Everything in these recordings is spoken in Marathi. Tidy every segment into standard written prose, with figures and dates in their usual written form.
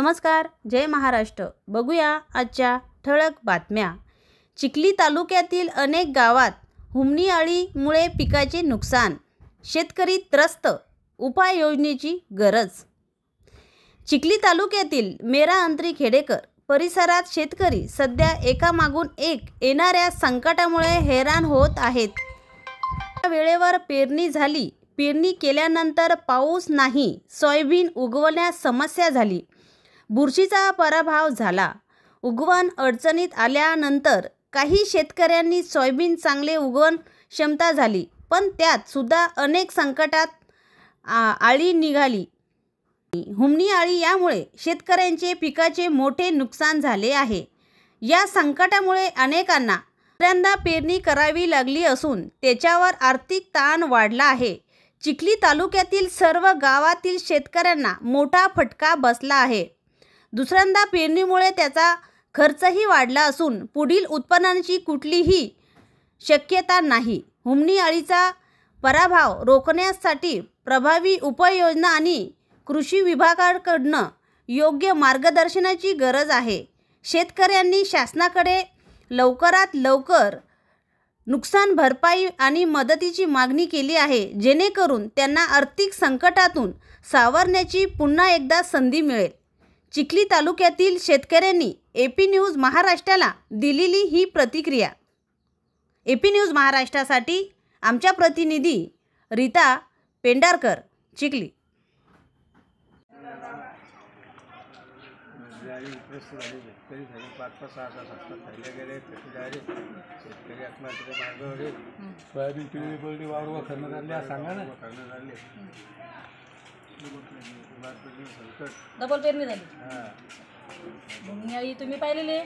नमस्कार, जय महाराष्ट्र। बघूया आजच्या ठळक बातम्या। चिखली तालुक्यातील अनेक गावात हुमणी अळीमुळे पिकाचे नुकसान, शेतकरी त्रस्त, उपाययोजनेची गरज। चिखली तालुक्यातील मेरा अंतरी खेडेकर परिसरात शेतकरी सध्या एकामागून एक येणाऱ्या संकटामुळे हैराण होत आहेत। वेळेवर पेरणी झाली, पेरणी केल्यानंतर पाऊस नाही, सोयाबीन उगवण्यास समस्या झाली, बुरशीचा पराभव झाला। उगवण अडचणीत आल्यानंतर काही शेतकऱ्यांनी सोयाबीन चांगले उगवण क्षमता झाली, पण त्यात सुद्धा अनेक संकटात आळी निघाली। हुमणी अळी यामुळे शेतकऱ्यांचे पिकाचे मोठे नुकसान झाले आहे। या संकटामुळे अनेकांना दुसऱ्यांदा पेरणी करावी लागली असून त्याच्यावर आर्थिक ताण वाढला आहे। चिखली तालुक्यातील सर्व गावातील शेतकऱ्यांना मोठा फटका बसला आहे। दुसऱ्यांदा पेरणीमुळे त्याचा खर्चही वाढला असून पुढील उत्पन्नाची कुठलीही शक्यता नाही। हुमणी अळीचा पराभव रोखण्यासाठी प्रभावी उपाययोजना आणि कृषी विभागाकडून योग्य मार्गदर्शनाची गरज आहे। शेतकऱ्यांनी शासनाकडे लवकरात लवकर नुकसान भरपाई आणि मदतीची मागणी केली आहे, जेणेकरून त्यांना आर्थिक संकटातून सावरण्याची पुन्हा एकदा संधी मिळेल। चिखली तालुक्यातील शेतकऱ्यांनी AP न्यूज महाराष्ट्राला दिलेली ही प्रतिक्रिया। AP न्यूज महाराष्ट्रासाठी आमच्या प्रतिनिधी रीता पेंढारकर, चिखली। सोयाबीन पिवळी पडली, वावर करण्यात आले, सांगा ना। डबल पेरणी झाली। हुमणी अळी तुम्ही पाहिलेले?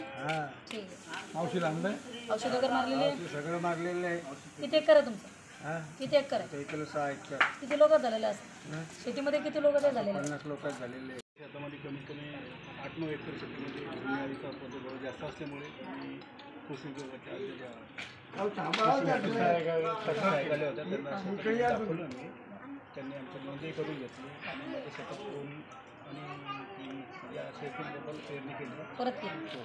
ठीक आहे। औषध आणलंय, औषध वगैरे मारलेले? सगळं मारलेलं आहे। किती एकर आहे तुमचं? किती एकर आहे? 6 एकर। किती लोक झालेले असतात शेतीमध्ये? किती लोक ते झालेले? 50 लोक झालेले आहे। शेतामध्ये कमीत कमी 8-9 एकर शेतीमध्ये हुमणी अळीचा प्रादुर्भाव जास्त असल्यामुळे कृषी विभागाच्या त्यांनी आमच्या नोंदणी करून घेतली आणि माझ्या शेतात दोन आणि या शेतीबद्दल पेरणी केली, परत केली।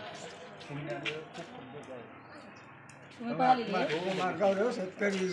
हुमणी अळी खूप तुम्ही पाहिलेली? शेतकरी